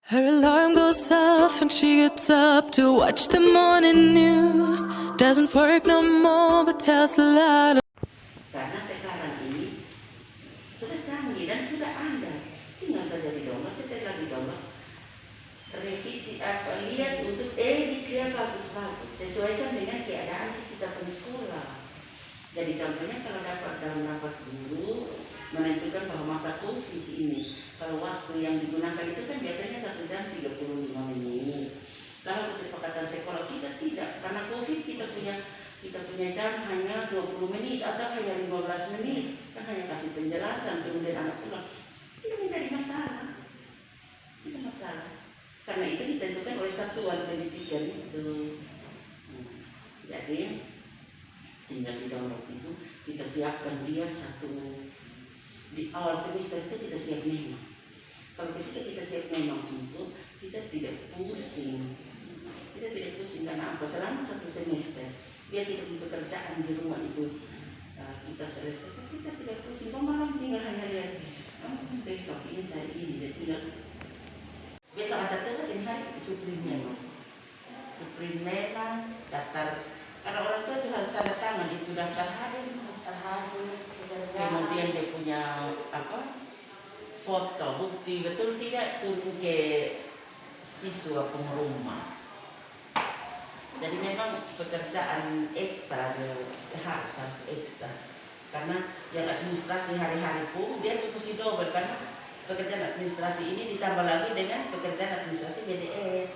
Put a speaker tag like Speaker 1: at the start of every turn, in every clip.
Speaker 1: Her alarm goes off and she gets up to watch the morning news. Doesn't work no more but tells a lot of...
Speaker 2: Karena sekarang ini sudah canggih dan sudah ada, tinggal saja di download, setelah di download, revisi apa, lihat untuk edit dia bagus-bagus, sesuaikan dengan keadaan kita punya sekolah. Jadi contohnya kalau dalam rapat guru menentukan bahwa masa COVID ini, kalau waktu yang digunakan itu kan biasanya 1 jam 35 menit. Kalau kesepakatan sekolah kita tidak, karena COVID kita punya jam hanya 20 menit atau hanya 15 menit. Kan hanya kasih penjelasan, kemudian anak pulang. Tidak menjadi masalah. Tidak masalah. Karena itu ditentukan oleh satuan pendidikan itu. Jadi tinggal di download itu kita siapkan dia di awal semester itu kita siap memang. Kalau ketika kita siap memang itu kita tidak pusing. Kita tidak pusing karena apa? Selama 1 semester dia tidak pekerjaan di rumah itu kita selesai. Kita tidak pusing. Kau malam tinggal hanya lihat. Besok ini saya ini dia tinggal. Besok ada tugas ini hari Supreme memang daftar. Karena orang tua itu harus tanda tangan itu daftar hadir, kemudian dia punya foto bukti betul tidak turun ke siswa pengrumah. Jadi memang pekerjaan ekstra harus ekstra. Karena yang administrasi hari-hari pun dia mesti double karena pekerjaan administrasi ini ditambah lagi dengan pekerjaan administrasi BDR.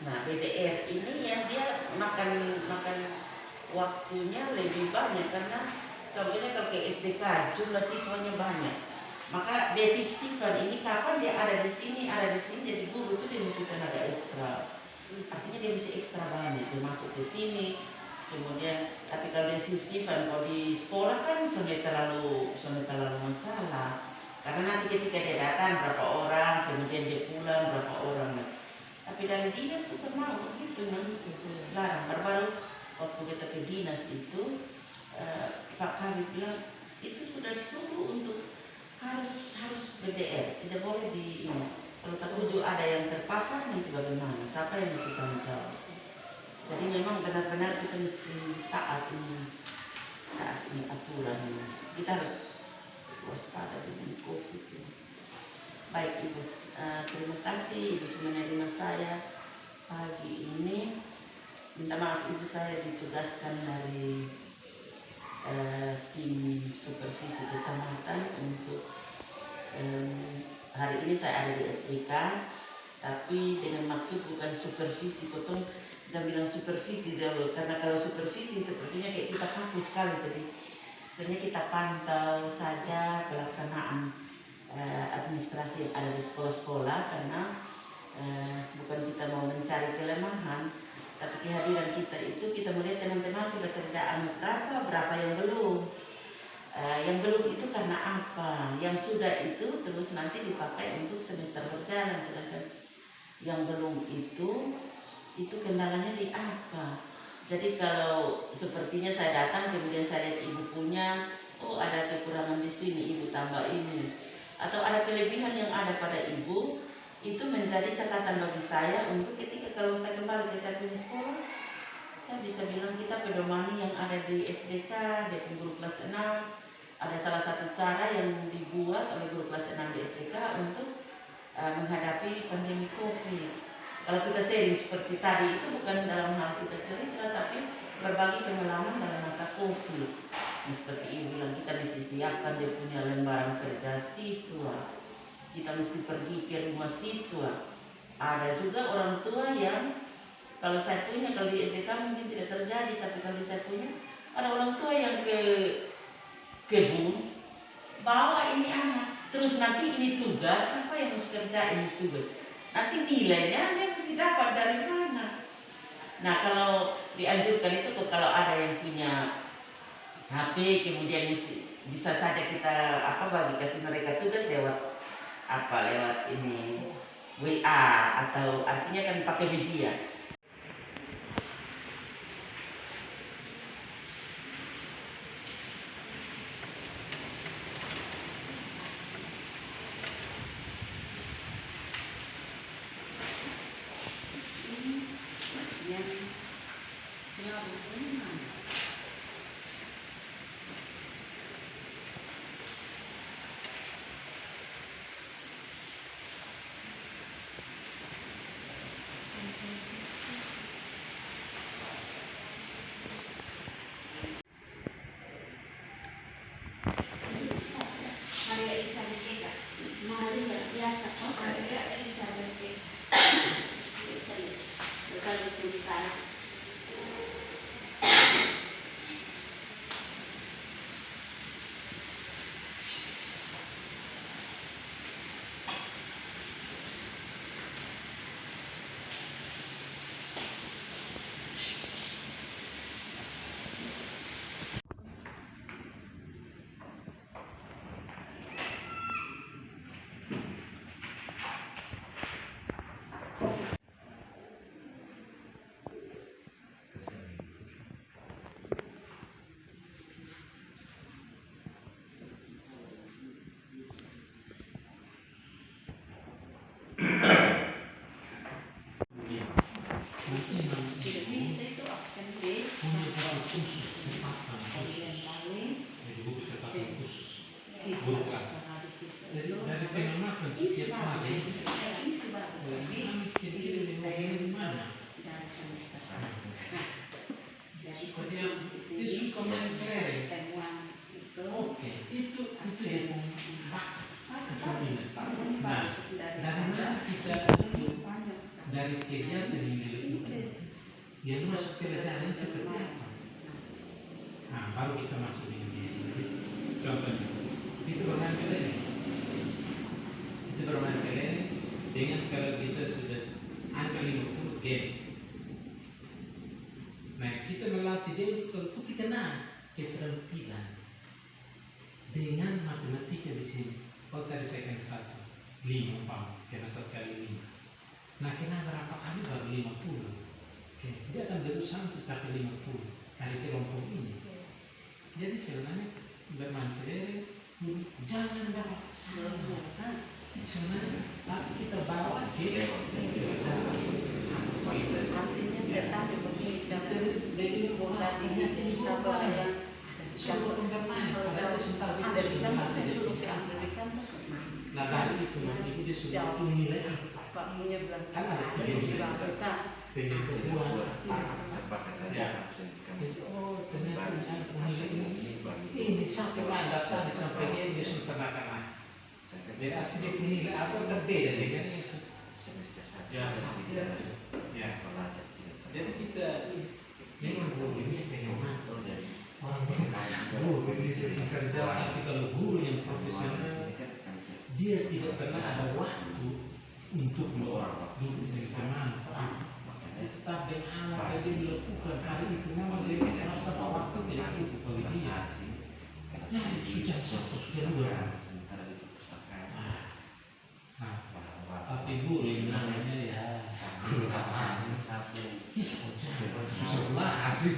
Speaker 2: Nah, BDR ini yang dia makan waktunya lebih banyak karena contohnya kalau ke SDK jumlah siswanya banyak. Maka desif-sifan ini kapan dia ada di sini jadi guru itu dia mesti tenaga ekstra. Artinya dia mesti ekstra banyak, dia masuk ke sini. Kemudian tapi kalau desif-sifan kalau di sekolah kan sudah terlalu masalah. Karena nanti ketika dia datang berapa orang, kemudian dia pulang berapa orang. Tapi dari dinas susah mau gitu nanti larang. Baru waktu kita ke dinas itu Pak Kabit bilang itu sudah suruh untuk harus BDR, tidak boleh di ini. Kalau tak ujuk ada yang terpapar nanti bagaimana? Siapa yang mesti tanggung jawab? Jadi memang benar-benar kita mesti taat ini aturan ini. Kita harus waspada dengan COVID ini. Baik Ibu, terima kasih Ibu sudah menerima saya pagi ini. Minta maaf Ibu, saya ditugaskan dari tim supervisi kecamatan untuk hari ini saya ada di SPK, tapi dengan maksud bukan supervisi, potong jangan bilang supervisi dulu, karena kalau supervisi sepertinya kayak kita kaku sekali, jadi sebenarnya kita pantau saja pelaksanaan administrasi yang ada di sekolah-sekolah karena bukan kita mau mencari kelemahan, tapi kehadiran kita itu kita melihat teman-teman sudah kerjaan berapa yang belum. Yang belum itu karena apa? Yang sudah itu terus nanti dipakai untuk semester berjalan, sedangkan yang belum itu kendalanya di apa? Jadi kalau sepertinya saya datang kemudian saya lihat Ibu punya, oh ada kekurangan di sini, Ibu tambah ini, atau ada kelebihan yang ada pada Ibu, itu menjadi catatan bagi saya untuk ketika kalau saya kembali ke saya punya sekolah, saya bisa bilang kita pedomani yang ada di SDK, di guru kelas 6, ada salah satu cara yang dibuat oleh guru kelas 6 di SDK untuk menghadapi pandemi COVID. Kalau kita sharing seperti tadi itu bukan dalam hal kita cerita, tapi berbagi pengalaman dalam masa COVID. Seperti Ibu bilang kita mesti siapkan dia punya lembaran kerja siswa. Kita mesti pergi ke rumah siswa. Ada juga orang tua yang kalau saya punya, kalau di SDK mungkin tidak terjadi, tapi kalau saya punya ada orang tua yang ke kebun bawa ini anak, terus nanti ini tugas siapa yang harus kerjain itu tugas, nanti nilainya dia mesti dapat dari mana. Nah kalau dianjurkan itu kalau ada yang punya HP kemudian bisa saja kita bagi kasih mereka tugas lewat ini WA atau artinya kan pakai media.
Speaker 3: Dari pengamanan setiap hari, kami kira-kira di mana? Supaya dia suka main kelereng. Oke, itu yang Nah, dari mana kita dari kegiatan yang dilakukan, dia masuk pelajaran seperti apa? Nah, baru kita masuk dengan dia. Contohnya, itu bermain kelereng. Itu bermain kelereng dengan kalau kita sudah angka 50 game. Nah, kita melatih dia kalau kita kenal keterampilan dengan matematika di sini. Kalau tadi saya kena 5 kena 1 kali 5. Nah, kena berapa kali baru 50. Oke, dia akan berusaha untuk capai 50 dari kelompok ini. Jadi sebenarnya bermain kelereng jangan bawa salah. Sebenarnya tapi kita bawa ke suruh bermain padahal sebentar kita nah dari itu dia sudah nilai apa kan ada pengen kedua oh ternyata nilai ini sampai datang sampai dia sudah terlaksana. Jadi dia nilai apa berbeda dengan yang ya. Jadi kita memang guru ini setengah orang guru ini bekerja, tapi kalau guru yang profesional dia tidak pernah ada waktu untuk duduk bersama tetap dengan apa yang dia dilakukan hari itu memang dia merasa bahwa waktu tidak cukup bagi dia. Nah, sudah satu sudah dua. Tapi guru yang namanya ya guru satu asik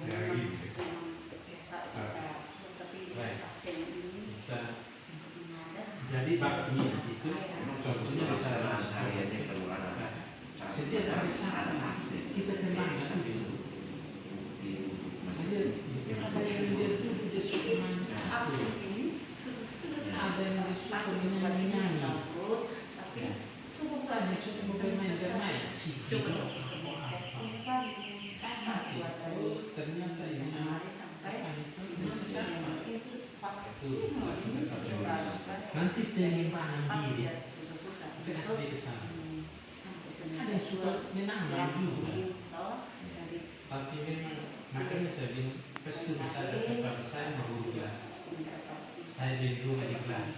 Speaker 3: ya gitu. Jadi bakmi itu contohnya bisa setiap hari Sabtu kita kembangkan itu. Saya dia suka main ada yang suka menyanyi. Bukan suka bermain sih. Ternyata ini nanti pengembangan diri kita sedih kesana. Ada yang suka menambah juga. Tapi memang makanya saya bilang pasti bisa datang pada saya mau kelas. Saya di rumah di kelas.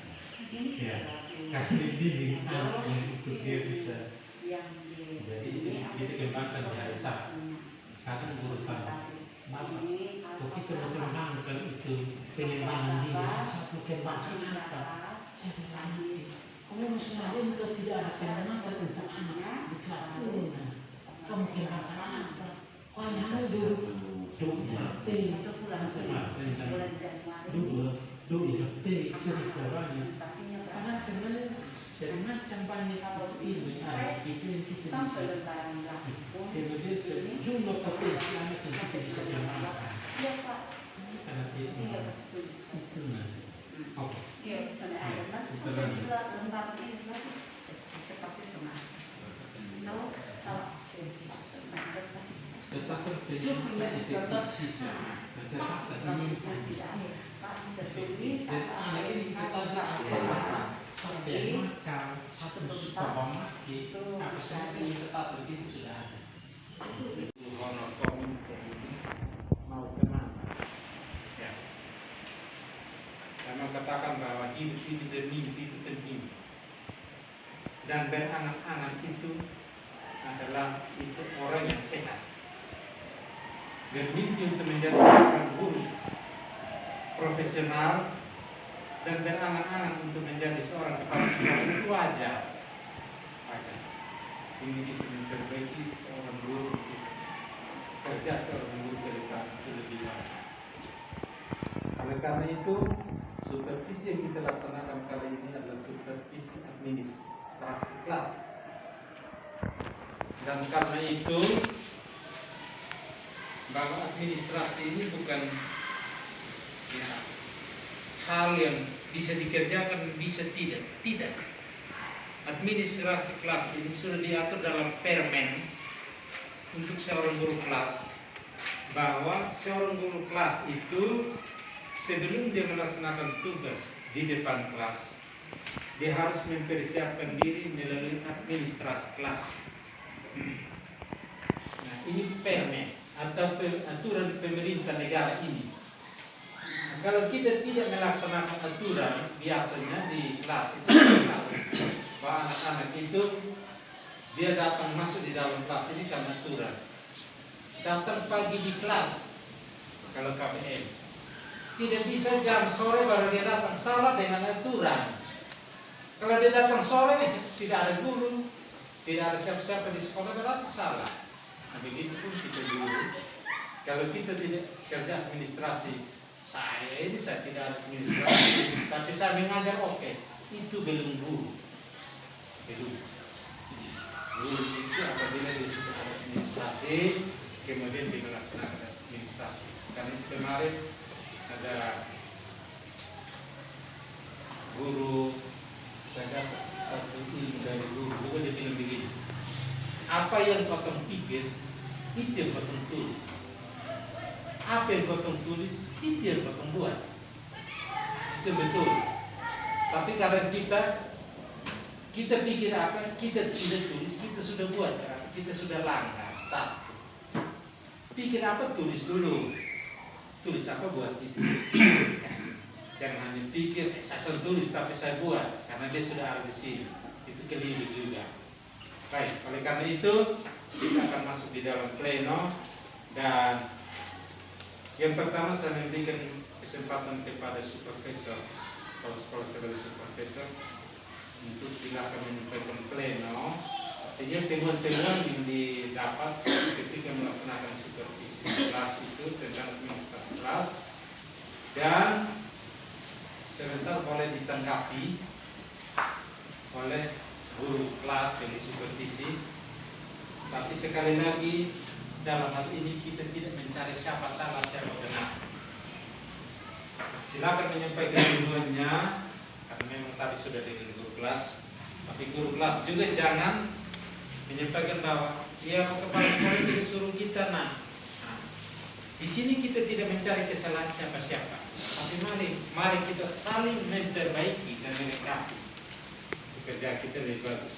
Speaker 3: Ya, karena ini untuk dia bisa. Jadi kita kembangkan dari Sabtu. Kadang guru tanya, Bapak, kok kita mengembangkan itu pengembangan diri, satu kembangkan apa? Saya bilang, kamu sengaja engkau tidak ada pengembangan untuk anak di kelas ini. Kamu kembangkan apa? Kau hanya duduk HP, duduk HP, cerita banyak. Karena sebenarnya semacam banyak ilmu yang kita bisa. Kemudian sejumlah potensi anak yang kita bisa kembangkan. Karena itu oke. Tetapi penyelamatan efektivitas mencatatkan ini dan anak ini kita tanya apa sampai makan satu suka memaki apa saja cetak begitu sudah ada. Honor komite ini mau kemana? Ya. Saya mau katakan bahwa hidup itu bermimpi itu penting. Dan berangan-angan itu adalah itu orang yang sehat. Bermimpi untuk menjadi seorang guru profesional dan berangan-angan untuk menjadi seorang kepala sekolah itu wajar. Ini bisa memperbaiki seorang guru, kerja seorang guru ke depan itu lebih wajar. Oleh karena itu, supervisi yang kita laksanakan kali ini adalah supervisi administrasi kelas. Dan karena itu, bahwa administrasi ini bukan hal yang bisa dikerjakan, bisa tidak. Administrasi kelas ini sudah diatur dalam permen untuk seorang guru kelas, bahwa seorang guru kelas itu sebelum dia melaksanakan tugas di depan kelas, dia harus mempersiapkan diri melalui administrasi kelas. Nah, ini permen atau aturan pemerintah negara ini. Kalau kita tidak melaksanakan aturan, biasanya di kelas itu bahwa anak-anak itu dia datang masuk di dalam kelas ini karena aturan. Datang pagi di kelas kalau KBM, tidak bisa jam sore baru dia datang, salah dengan aturan. Kalau dia datang sore tidak ada guru, tidak ada siapa-siapa di sekolah, berarti salah. Nah, begitu pun kita guru. Kalau kita tidak kerja administrasi, saya tidak ada administrasi, tapi saya mengajar, oke, itu belum guru. Belum. Guru itu apabila dia sudah ada administrasi, kemudian dia melaksanakan administrasi. Karena kemarin ada guru, saya dapat satu ilmu dari guru, juga dia bilang begini, apa yang potong pikir, itu yang potong tulis. Apa yang potong tulis, itu yang potong buat. Itu betul. Tapi karena kita pikir apa, kita tidak tulis, kita sudah buat, kita sudah langgar. Satu, pikir apa, tulis dulu. Tulis apa, buat itu. Jangan hanya pikir, saya sudah tulis tapi saya buat, karena dia sudah ada di sini. Itu keliru juga. Baik, oleh karena itu kita akan masuk di dalam pleno. Dan yang pertama saya memberikan kesempatan kepada supervisor, kepala sekolah sebagai supervisor, untuk silakan menyampaikan pleno. Artinya temuan-temuan yang didapat ketika melaksanakan supervisi kelas itu tentang administrasi kelas, dan sebentar boleh ditanggapi oleh guru kelas yang disupervisi. Tapi sekali lagi, dalam hal ini kita tidak mencari siapa salah siapa benar. Silakan menyampaikan tujuannya, karena memang tadi sudah dengan guru kelas. Tapi guru kelas juga jangan menyampaikan bahwa ya kepala sekolah itu suruh kita di sini kita tidak mencari kesalahan siapa-siapa. Tapi mari kita saling memperbaiki dan melengkapi kerja kita lebih bagus.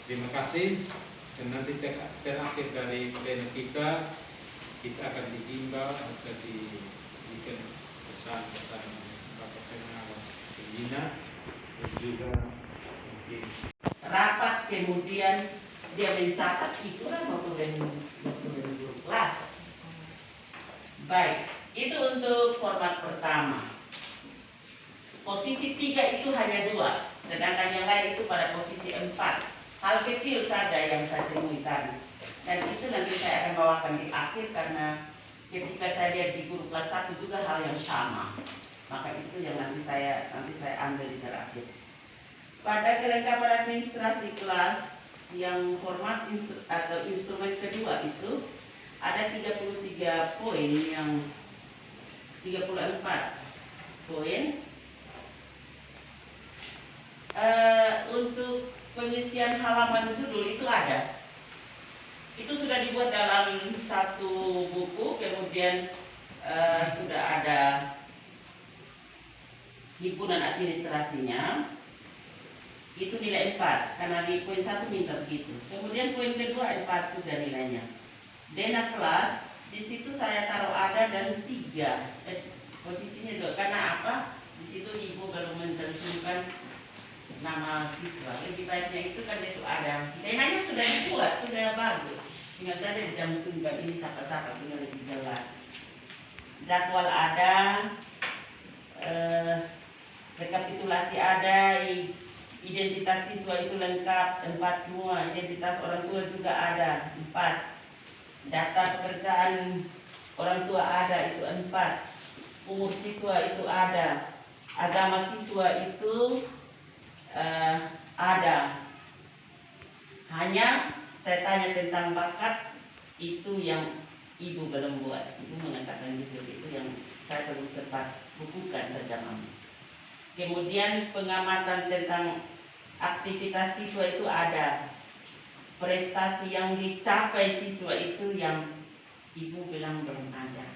Speaker 3: Terima kasih. Dan nanti terakhir dari pleno kita akan dihimbau atau diberikan pesan-pesan Bapak Pengawas Pembina dan juga mungkin
Speaker 2: rapat, kemudian dia mencatat itu kan waktu guru kelas. Baik, itu untuk format pertama. Posisi 3 itu hanya 2, sedangkan yang lain itu pada posisi 4. Hal kecil saja yang saya temui tadi. Dan itu nanti saya akan bawakan di akhir, karena ketika saya lihat di guru kelas 1 juga hal yang sama. Maka itu yang nanti saya ambil di terakhir. Pada kelengkapan administrasi kelas yang format atau instrumen kedua itu ada 33 poin, yang 34 poin. Untuk pengisian halaman judul itu ada. Itu sudah dibuat dalam satu buku, kemudian sudah ada himpunan administrasinya. itu nilai 4 karena di poin 1 minta begitu. Kemudian poin kedua 4 juga nilainya. Dena kelas di situ saya taruh ada dan 3 posisinya juga karena apa? Di situ ibu belum mencantumkan nama siswa. Lebih baiknya itu kan besok ada. Denanya sudah dibuat, sudah bagus. Tinggal saja dicantumkan ini siapa-siapa sehingga lebih jelas. Jadwal ada, rekapitulasi ada, identitas siswa itu lengkap 4 semua, identitas orang tua juga ada 4. Data pekerjaan orang tua ada itu 4. Umur siswa itu ada. Agama siswa itu ada. Hanya saya tanya tentang bakat itu yang ibu belum buat. Ibu mengatakan itu yang saya belum sempat bukukan saja mama. Kemudian pengamatan tentang aktivitas siswa itu ada. Prestasi yang dicapai siswa itu yang ibu bilang belum ada.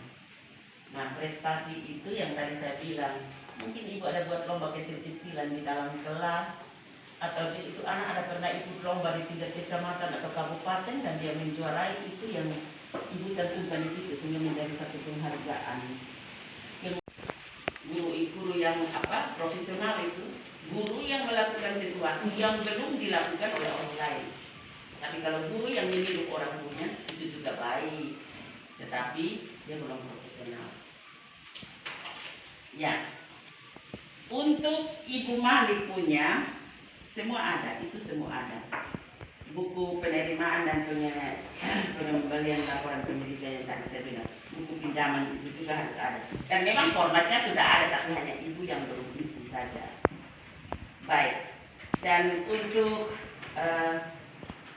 Speaker 2: Nah, prestasi itu yang tadi saya bilang, mungkin ibu ada buat lomba kecil-kecilan di dalam kelas, atau itu anak ada pernah ikut lomba di tingkat kecamatan atau kabupaten dan dia menjuarai, itu yang ibu cantumkan di situ sehingga menjadi satu penghargaan. Guru yang profesional itu guru yang melakukan sesuatu yang belum dilakukan oleh orang lain. Tapi kalau guru yang meniru orang punya itu juga baik, tetapi dia belum profesional. Ya, untuk Ibu Malik punya semua ada, itu semua ada. Buku penerimaan dan pembelian laporan pendidikan yang tadi saya bilang, buku pinjaman itu juga harus ada. Dan memang formatnya sudah ada, tapi hanya ibu yang belum isi saja. Baik, dan untuk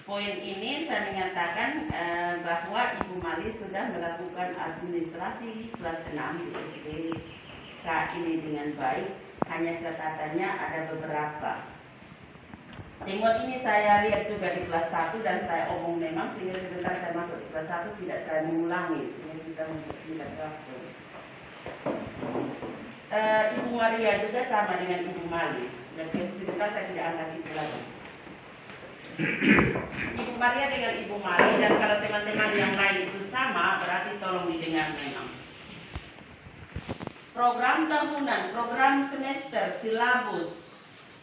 Speaker 2: poin ini saya menyatakan bahwa Ibu Mali sudah melakukan administrasi kelas 6 di SD saat ini dengan baik. Hanya catatannya ada beberapa. Temuan ini saya lihat juga di kelas 1 dan saya omong memang sehingga sebentar saya masuk di kelas 1 tidak saya mengulangi sehingga kita tidak waktu. Ibu Maria juga sama dengan Ibu Mali. Dan sebentar saya tidak angkat itu lagi. Ibu Maria dengan Ibu Mali, dan kalau teman-teman yang lain itu sama berarti tolong didengar memang. Program tahunan, program semester, silabus,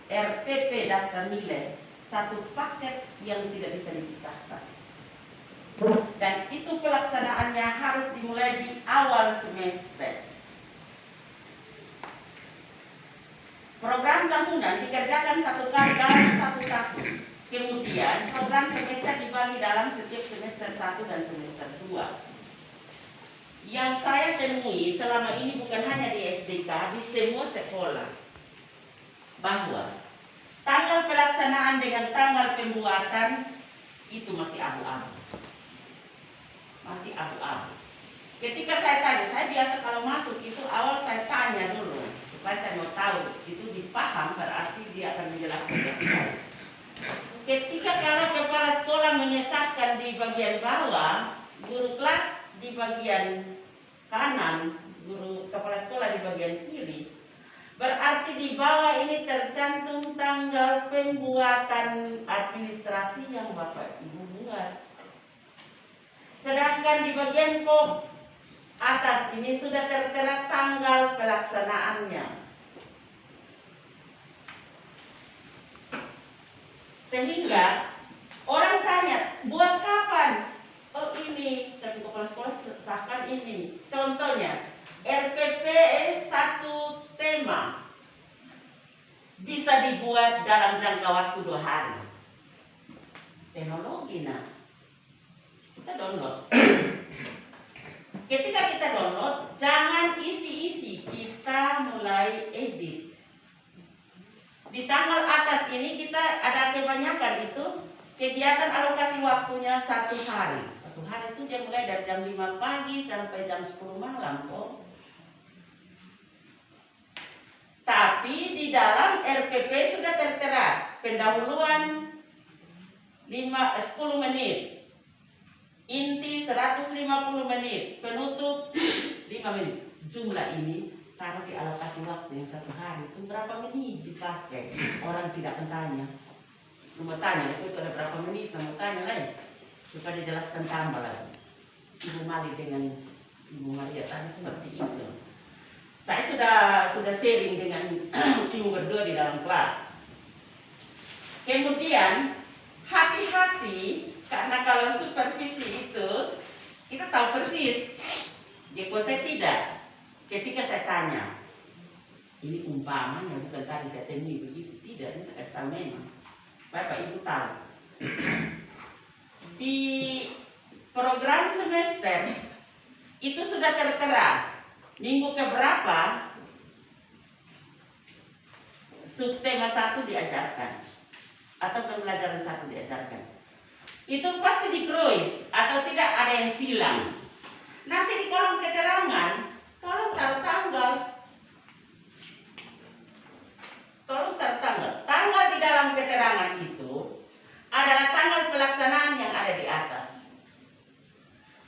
Speaker 2: RPP daftar nilai, satu paket yang tidak bisa dipisahkan. Dan itu pelaksanaannya harus dimulai di awal semester. Program tahunan dikerjakan 1 kali dalam 1 tahun. Kemudian program semester dibagi dalam setiap semester 1 dan semester 2. Yang saya temui selama ini bukan hanya di SDK, di semua sekolah, bahwa tanggal pelaksanaan dengan tanggal pembuatan itu masih abu-abu. Masih abu-abu. Ketika saya tanya, saya biasa kalau masuk itu awal saya tanya dulu, supaya saya mau tahu, itu dipaham berarti dia akan menjelaskan bagi saya. Ketika kalau kepala sekolah menyesatkan di bagian bawah, guru kelas di bagian kanan, guru kepala sekolah di bagian kiri, berarti di bawah ini tercantum tanggal pembuatan administrasi yang Bapak Ibu buat. Sedangkan di bagian kop atas ini sudah tertera tanggal pelaksanaannya. Sehingga orang tanya, buat kapan? Oh ini, tapi kepala sekolah sahkan ini. Contohnya, RPP 1 tema bisa dibuat dalam jangka waktu 2 hari. Teknologi nah. Kita download. Ketika kita download, jangan isi-isi, kita mulai edit. Di tanggal atas ini kita ada kebanyakan itu kegiatan alokasi waktunya 1 hari. 1 hari itu dia mulai dari jam 5 pagi sampai jam 10 malam kok. Tapi di dalam RPP sudah tertera pendahuluan 10 menit. Inti 150 menit, penutup 5 menit. Jumlah ini taruh di alokasi waktu yang 1 hari itu berapa menit dipakai, orang tidak akan tanya. Mau tanya itu ada berapa menit, mau tanya lain supaya dijelaskan tambah lagi. Ibu Mali dengan Ibu Maria tadi seperti itu. Saya sudah sharing dengan ibu berdua di dalam kelas. Kemudian hati-hati karena kalau supervisi itu kita tahu persis. Jika saya tidak, ketika saya tanya, ini umpamanya bukan tadi saya temui begitu, tidak, ini saya kasih tahu memang. Bapak Ibu tahu. Di program semester itu sudah tertera minggu keberapa subtema 1 diajarkan atau pembelajaran 1 diajarkan. Itu pasti dikruis atau tidak ada yang silang. Nanti di kolom keterangan tolong taruh tanggal. Tolong taruh tanggal. Tanggal di dalam keterangan itu adalah tanggal pelaksanaan yang ada di atas.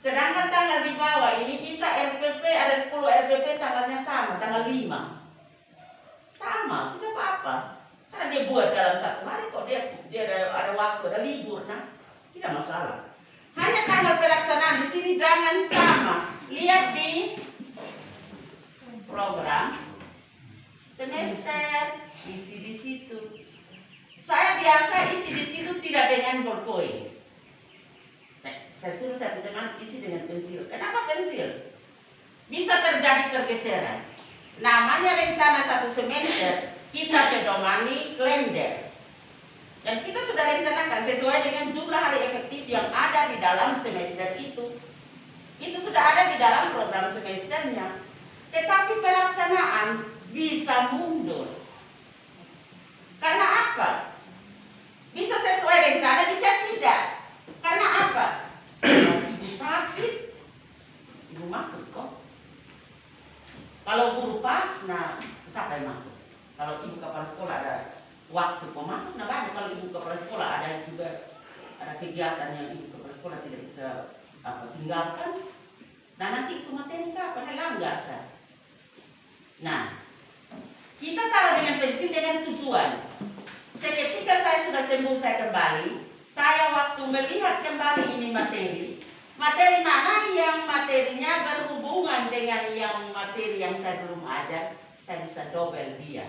Speaker 2: Sedangkan tanggal di bawah ini bisa RPP, ada 10 RPP tanggalnya sama, tanggal 5. Sama, tidak apa-apa. Karena dia buat dalam 1 hari kok dia ada waktu, ada libur, nah tidak masalah. Hanya tanggal pelaksanaan di sini jangan sama. Lihat di program semester, isi di situ. Saya biasa isi di situ tidak dengan ballpoint. Saya suruh saya teman isi dengan pensil. Kenapa pensil? Bisa terjadi pergeseran. Namanya rencana 1 semester, kita pedomani kalender. Dan kita sudah rencanakan sesuai dengan jumlah hari efektif yang ada di dalam semester itu. Itu sudah ada di dalam program semesternya. Tetapi pelaksanaan bisa mundur. Karena apa? Bisa sesuai rencana, bisa tidak. Karena apa? Ibu sakit, ibu masuk kok. Kalau guru pas, nah siapa yang masuk? Kalau ibu kepala sekolah ada waktu kok masuk, nah banyak. Kalau ibu kepala sekolah ada juga ada kegiatan yang ibu kepala sekolah tidak bisa tinggalkan. Nah nanti itu materi kapan langgar saya. Nah, kita taruh dengan pensil dengan tujuan. Seketika saya sudah sembuh, saya kembali. Saya waktu melihat kembali ini materi mana yang materinya berhubungan dengan yang materi yang saya belum ajar, saya bisa double dia.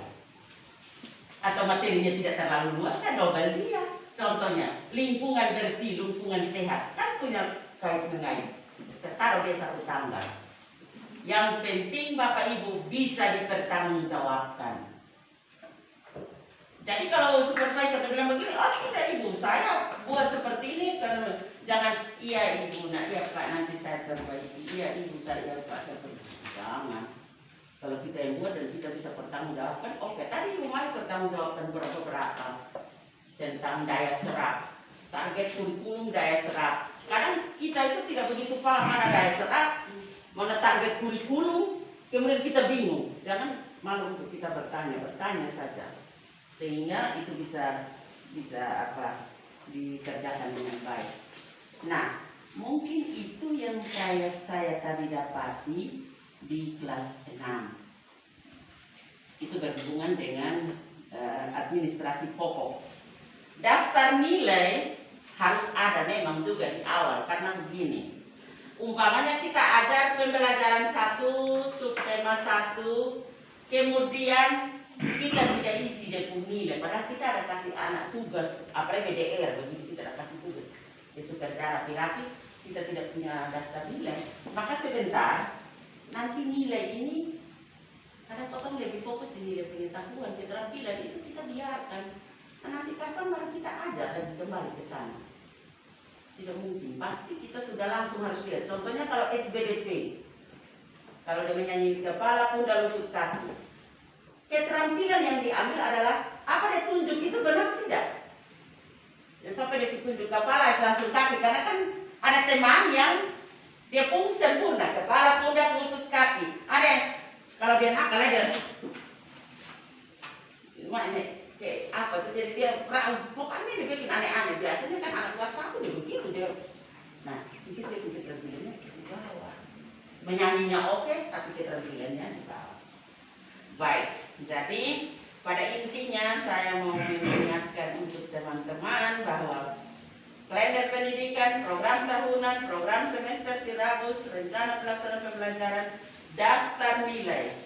Speaker 2: Atau materinya tidak terlalu luas, saya double dia. Contohnya, lingkungan bersih, lingkungan sehat, kan punya kait mengait. Saya taruh dia 1 tanggal. Yang penting Bapak Ibu bisa dipertanggungjawabkan. Jadi kalau supervisor bilang begini, oh tidak ibu, saya buat seperti ini karena jangan iya ibu, nah iya pak nanti saya perbaiki, iya ibu saya pak saya perbaiki. Jangan. Kalau kita yang buat dan kita bisa pertanggungjawabkan, oke. Tadi ibu mari pertanggungjawabkan berapa tentang daya serap, target kurikulum daya serap. Kadang kita itu tidak begitu paham mana daya serap, mana target kurikulum, kemudian kita bingung. Jangan malu untuk kita bertanya saja. Sehingga itu bisa dikerjakan dengan baik. Nah, mungkin itu yang saya tadi dapati di kelas 6. Itu berhubungan dengan administrasi pokok. Daftar nilai harus ada memang juga di awal karena begini. Umpamanya kita ajar pembelajaran 1, subtema 1, kemudian kita tidak isi dia nilai, padahal kita ada kasih anak tugas, apalagi BDR, begitu kita ada kasih tugas. Dia suka cara rapi, kita tidak punya daftar nilai, maka sebentar nanti nilai ini, karena potong lebih fokus di nilai pengetahuan, keterampilan itu kita biarkan. Nah, nanti kapan baru kita ajar dan kembali ke sana? Tidak mungkin, pasti kita sudah langsung harus lihat. Contohnya kalau SBDP, kalau dia menyanyi kepala, pundak, lutut, kaki. Keterampilan yang diambil adalah apa dia tunjuk itu benar tidak? Ya, sampai dia tunjuk kepala langsung kaki karena kan ada teman yang dia pun sempurna kepala, pundak, lutut, kaki. Ada yang kalau dia nakal dia ini kayak apa tuh jadi dia pokoknya dia bikin aneh-aneh. Biasanya kan anak kelas 1 dia begitu dia. Nah, itu dia keterampilannya di bawah. Menyanyinya oke, tapi keterampilannya di bawah. Baik, jadi pada intinya saya mau mengingatkan untuk teman-teman bahwa kalender pendidikan, program tahunan, program semester, silabus, rencana pelaksanaan pembelajaran, daftar nilai.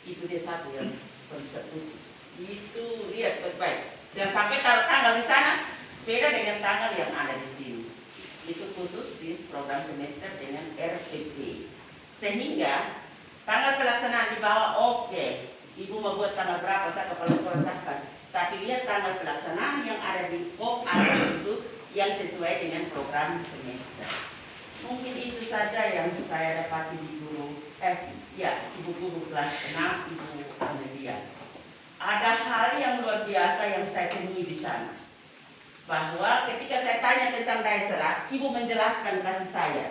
Speaker 2: Itu dia satu yang bisa putus. Itu lihat baik. Jangan sampai taruh tanggal di sana beda dengan tanggal yang ada di sini. Itu khusus di program semester dengan RPP. Sehingga tanggal pelaksanaan di bawah oke. Ibu mau buat tanggal berapa saya kepala sekolah sahkan. Tapi lihat tanggal pelaksanaan yang ada di atas itu yang sesuai dengan program semester. Mungkin itu saja yang saya dapati di ibu guru kelas 6, Ibu Amelia. Ada hal yang luar biasa yang saya temui di sana. Bahwa ketika saya tanya tentang daya serap, ibu menjelaskan kasih saya.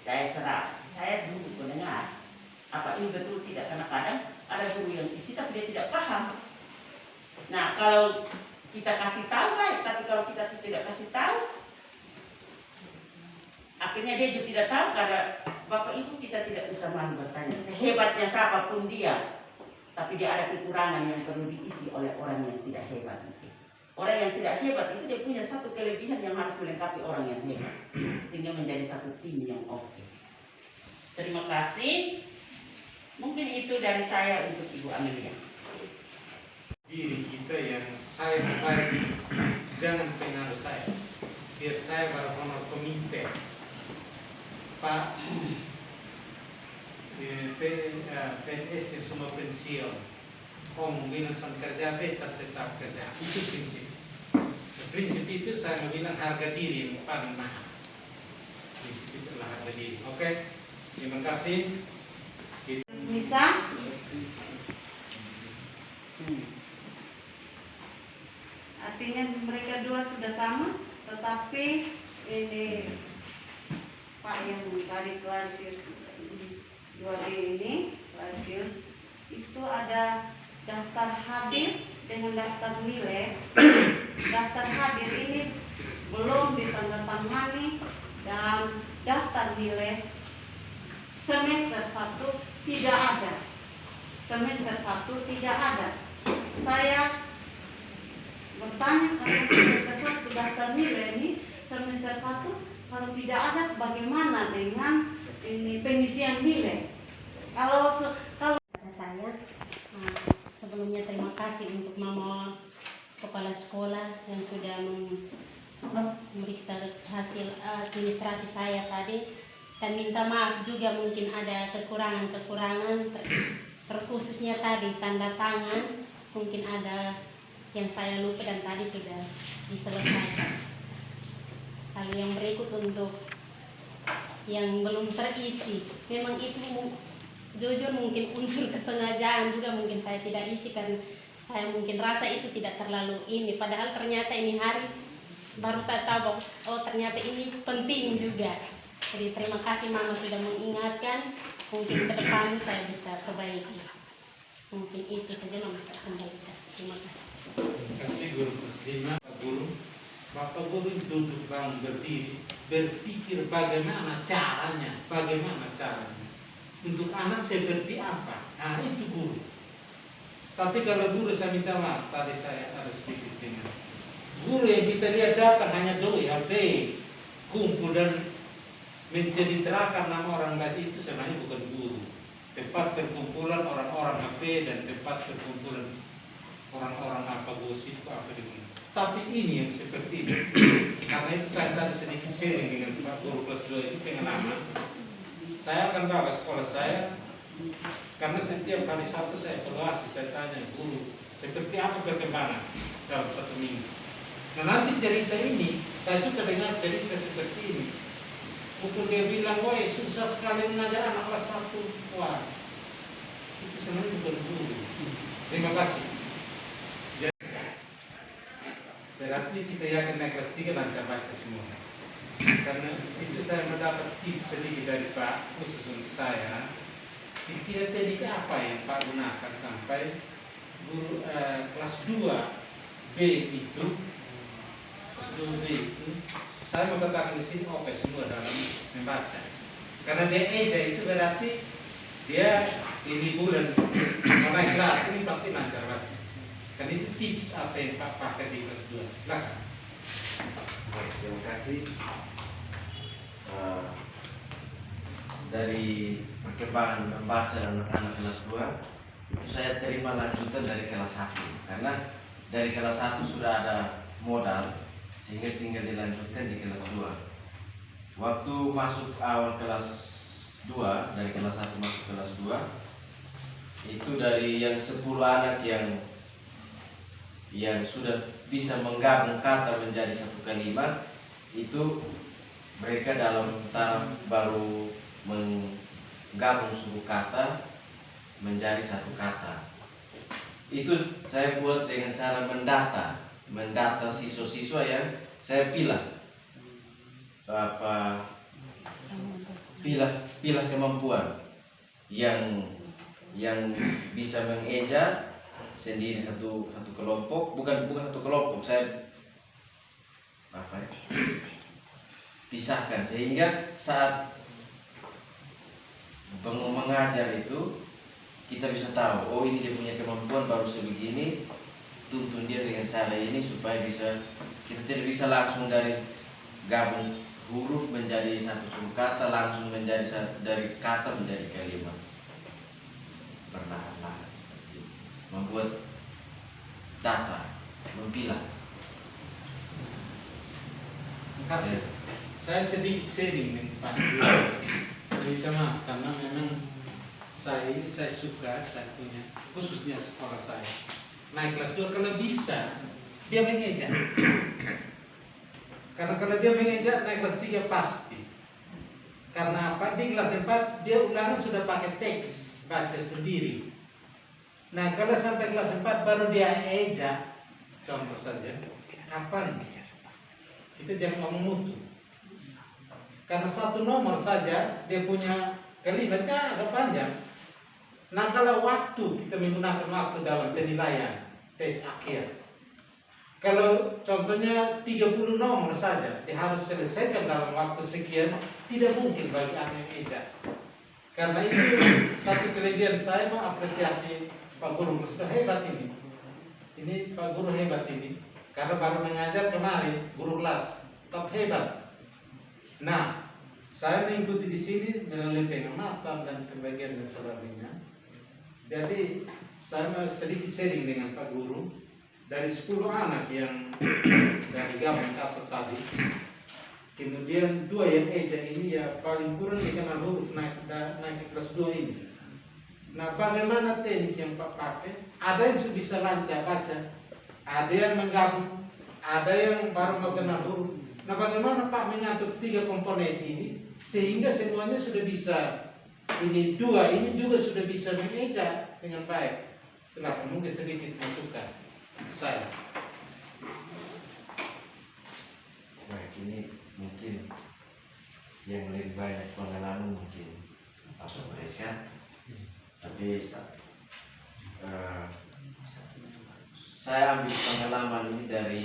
Speaker 2: Daya serap, saya dulu mendengar. Apa ini betul tidak? Karena kadang ada guru yang isi tapi dia tidak paham. Nah, kalau kita kasih tahu baik, tapi kalau kita tidak kasih tahu, akhirnya dia juga tidak tahu karena Bapak Ibu kita tidak bisa mau bertanya. Sehebatnya siapapun dia, tapi dia ada kekurangan yang perlu diisi oleh orang yang tidak hebat. Orang yang tidak hebat itu dia punya satu kelebihan yang harus melengkapi orang yang hebat, sehingga menjadi satu tim yang oke. Terima kasih. Mungkin itu dari saya untuk Ibu Amelia.
Speaker 3: Diri kita yang saya baik, jangan pengaruh saya. Biar saya baru komite. Pak PNS yang semua pensiun. Om bilang kerja tetap kerja. Itu prinsip. Prinsip itu saya bilang harga diri yang paling mahal. Prinsip itu adalah harga diri. Oke, terima kasih.
Speaker 2: Bisa? Artinya mereka dua sudah sama, tetapi ini Pak yang tadi Clarisius 2D ini, Clarisius, itu ada daftar hadir dengan daftar nilai. Daftar hadir ini belum ditandatangani dan daftar nilai semester 1 tidak ada. Semester 1 tidak ada. Saya bertanya karena semester 1 daftar nilai ini semester 1 kalau tidak ada bagaimana dengan ini pengisian nilai? Kalau
Speaker 4: saya sebelumnya terima kasih untuk Mama Kepala Sekolah yang sudah memeriksa hasil administrasi saya tadi, dan minta maaf juga mungkin ada kekurangan terkhususnya tadi tanda tangan mungkin ada yang saya lupa dan tadi sudah diselesaikan. Lalu yang berikut untuk yang belum terisi, memang itu jujur mungkin unsur kesengajaan juga mungkin saya tidak isi karena saya mungkin rasa itu tidak terlalu ini, padahal ternyata ini hari baru saya tahu oh ternyata ini penting juga. Jadi terima kasih Mama sudah mengingatkan, mungkin ke depan saya bisa perbaiki. Mungkin itu saja Mama saya sampaikan. Terima kasih.
Speaker 3: Terima kasih Guru Muslimah, Pak Guru. Bapak Guru duduk bangun berdiri, berpikir bagaimana caranya untuk anak seperti apa. Nah itu guru. Tapi kalau guru saya minta maaf, tadi saya harus sedikit dengar. Guru yang kita lihat datang hanya doi HP, kumpul dan menceritakan nama orang lain itu sebenarnya bukan guru. Tempat perkumpulan orang-orang HP dan tempat perkumpulan orang-orang apa gosip apa begini. Tapi ini yang seperti ini. Karena itu saya tadi sedikit sharing dengan Pak Guru kelas 2 itu pengalaman. Saya akan bawa sekolah saya karena setiap hari Sabtu saya evaluasi, saya tanya guru seperti apa perkembangan dalam 1 minggu. Nah nanti cerita ini saya suka dengar cerita seperti ini. Mungkin dia bilang, wah susah sekali mengajar anak kelas 1. Wah, itu sebenarnya bukan guru. Terima kasih. Berarti kita yakin naik kelas 3 lancar baca semua. Karena itu saya mendapat tips sedikit dari Pak, khusus untuk saya. Kira-kira teknik apa yang Pak gunakan sampai guru kelas 2B itu, kelas 2B itu, saya mau katakan di sini oke semua dalam membaca. Karena dia eja itu berarti dia ini bulan mulai kelas ini pasti lancar baca. Kan itu tips apa yang Pak pakai di kelas 2. Silakan.
Speaker 5: Baik, terima kasih. Dari perkembangan membaca anak-anak kelas 2 itu saya terima lanjutan dari kelas 1 karena dari kelas 1 sudah ada modal sehingga tinggal dilanjutkan di kelas 2. Waktu masuk awal kelas 2, dari kelas 1 masuk kelas 2 itu dari yang 10 anak yang sudah bisa menggabung kata menjadi satu kalimat, itu mereka dalam taraf baru menggabung suku kata menjadi satu kata. Itu saya buat dengan cara mendata siswa-siswa yang saya pilih kemampuan yang bisa mengeja sendiri satu kelompok, bukan satu kelompok, saya pisahkan sehingga saat mengajar itu kita bisa tahu, oh ini dia punya kemampuan baru sebegini, tuntun dia dengan cara ini supaya bisa, kita tidak bisa langsung dari gabung huruf menjadi satu suku kata langsung menjadi dari kata menjadi kalimat, perlahan-lahan seperti itu. Membuat data, mempilah.
Speaker 3: Terima kasih. Saya sedikit sharing dengan Pak. Terutama karena memang saya suka, saya punya khususnya sekolah saya. Naik kelas 2 kalau bisa dia mengeja. Karena kalau dia mengeja naik kelas 3 pasti. Karena apa? Di kelas 4 dia ulangan sudah pakai teks, baca sendiri. Nah kalau sampai kelas 4 baru dia eja, contoh saja, kapan? Kita jangan ngomong mutu. Karena satu nomor saja dia punya kalimatnya agak panjang. Nah kalau waktu kita menggunakan waktu dalam penilaian tes akhir, kalau contohnya 30 nomor saja dia harus selesaikan dalam waktu sekian, tidak mungkin bagi anak eja. Karena itu satu kelebihan saya mengapresiasi Pak Guru, sudah hebat ini. Ini Pak Guru hebat ini, karena baru mengajar kemarin guru kelas, tetap hebat. Nah, saya mengikuti di sini melalui pengamatan dan pembagian dan sebagainya. Jadi saya mau sedikit sharing dengan Pak Guru. Dari 10 anak yang dari gabung kata tadi, kemudian 2 yang eja ini ya paling kurang dikenal huruf naik ke kelas 2 ini. Nah bagaimana teknik yang Pak pakai? Ada yang sudah bisa lancar baca, ada yang menggabung, ada yang baru mau kenal huruf. Nah bagaimana Pak mengatur 3 komponen ini sehingga semuanya sudah bisa, ini 2 ini juga sudah bisa mengeja dengan baik. Silakan mungkin sedikit masukan itu saya.
Speaker 5: Baik, ini mungkin yang lebih banyak pengalaman mungkin atau mereka, tapi saya ambil pengalaman ini dari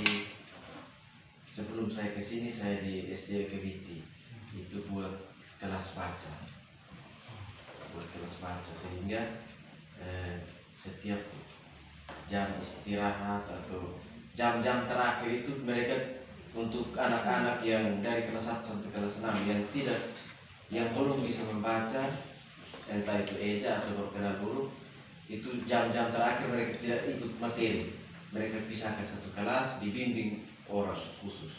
Speaker 5: sebelum saya ke sini. Saya di SD Kebiti itu buat kelas baca, sehingga setiap jam istirahat atau jam-jam terakhir itu mereka untuk anak-anak yang dari kelas 1 sampai kelas 6 yang belum bisa membaca, entah itu eja atau berkenal huruf, itu jam-jam terakhir mereka tidak ikut materi, mereka pisahkan satu kelas, dibimbing orang khusus,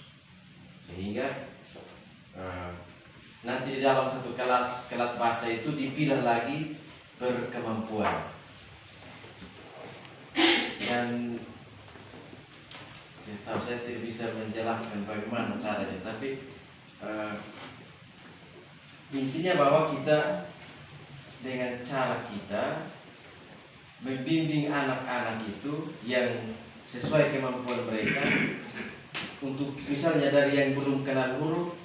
Speaker 5: sehingga nanti di dalam satu kelas baca itu dipilih lagi berkemampuan. Dan tahu saya tidak bisa menjelaskan bagaimana caranya, tapi intinya bahwa kita dengan cara kita membimbing anak-anak itu yang sesuai kemampuan mereka. Untuk misalnya dari yang belum kenal huruf,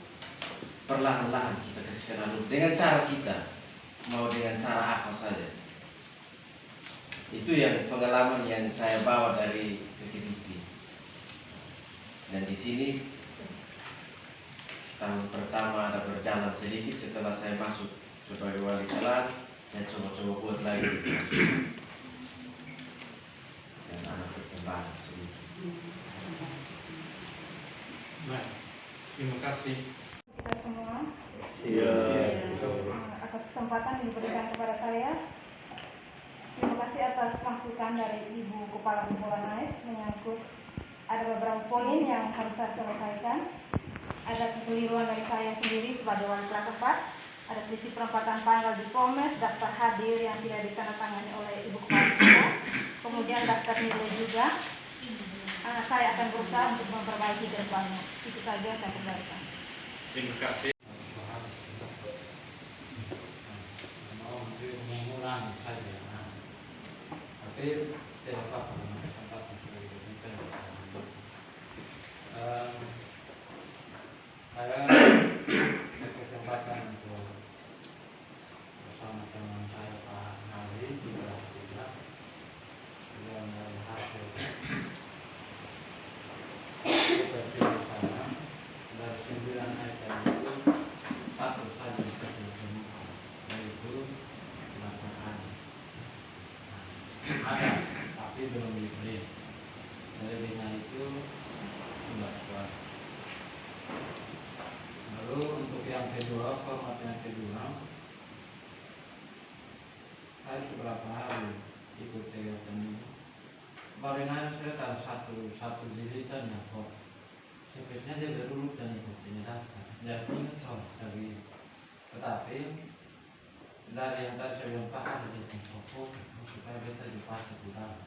Speaker 5: perlahan-lahan kita kasih kenal huruf dengan cara kita, mau dengan cara apa saja. Itu yang pengalaman yang saya bawa dari Kebiti. Dan di sini tahun pertama ada berjalan sedikit setelah saya masuk sebagai wali kelas. saya coba-coba buat lagi dan anak berkembang sedikit.
Speaker 3: Baik, terima kasih.
Speaker 6: Kita semua
Speaker 7: Iya.
Speaker 6: atas kesempatan yang diberikan kepada saya. Terima kasih atas masukan dari Ibu Kepala Sekolah Naik menyangkut ada beberapa poin yang harus saya selesaikan. Ada kekeliruan dari saya sendiri sebagai wali kelas 4. Ada sisi perempatan tanggal di Polmes, daftar hadir yang tidak ditandatangani oleh Ibu Kepala Sekolah. Kemudian daftar nilai juga. Saya akan berusaha untuk memperbaiki ke depannya. Itu saja yang saya kembalikan.
Speaker 3: Terima kasih. Mau mengulang saja, tapi tidak apa-apa dengan kesempatan sebagai kita. Saya berkesempatan untuk bersama teman saya Pak Hari juga beliau dari hasil seperti sana dari 9 item itu satu saja yang kita temukan, yaitu pelaksanaan. Ada, tapi belum diberi. Selebihnya itu sudah kuat. Lalu untuk yang kedua, format yang kedua, saya beberapa hari ikut kegiatan ini. Kemarin aja saya tahu satu jilitan yang kok sepertinya dia berurut dan ikutnya daftar. Jadi ingat saya tetapi dari yang tadi saya bilang Pak ada di toko supaya beta dipakai di dalam.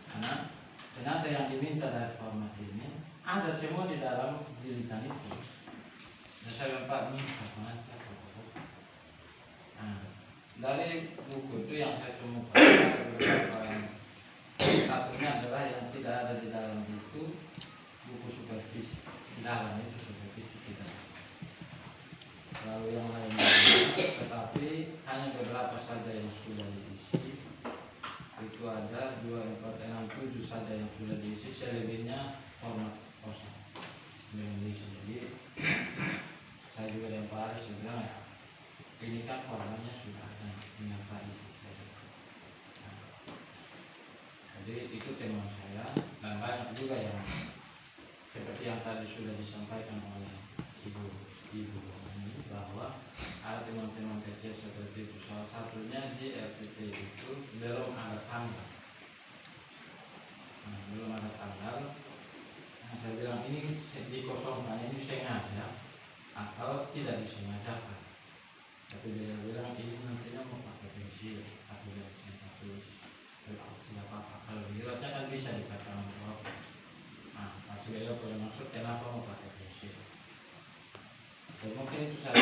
Speaker 3: Karena ternyata yang diminta dari format ini ada semua di dalam jilitan itu. Dan saya bilang Pak minta pengajar toko. Nah, dari buku itu yang saya temukan ada beberapa yang satunya adalah yang tidak ada di dalam itu buku supervisi. Di dalam itu supervisi tidak. Lalu yang lainnya, tetapi hanya beberapa saja yang sudah diisi. Itu ada 2, 4, 6, 7 saja yang sudah diisi. Selebihnya format kosong belum diisi. Jadi saya juga dengan Pak Aris bilang ini kan formatnya sudah ada, tinggal Pak isi saja. Nah, jadi itu tema saya dan banyak juga yang seperti yang tadi sudah disampaikan oleh ibu ini bahwa ada teman-teman kecil seperti itu. Salah satunya di RPT itu belum ada tanggal. Nah, belum ada tanggal. Nah, saya bilang ini dikosongkan, ini sengaja atau tidak disengajakan. Tapi dia bilang ini nantinya mau pakai pensil atau dia tulis. Tidak apa-apa. Kalau dijelasnya kan bisa dikatakan apa. Nah, pas beliau bermaksud kenapa mau pakai pensil. Mungkin itu saja.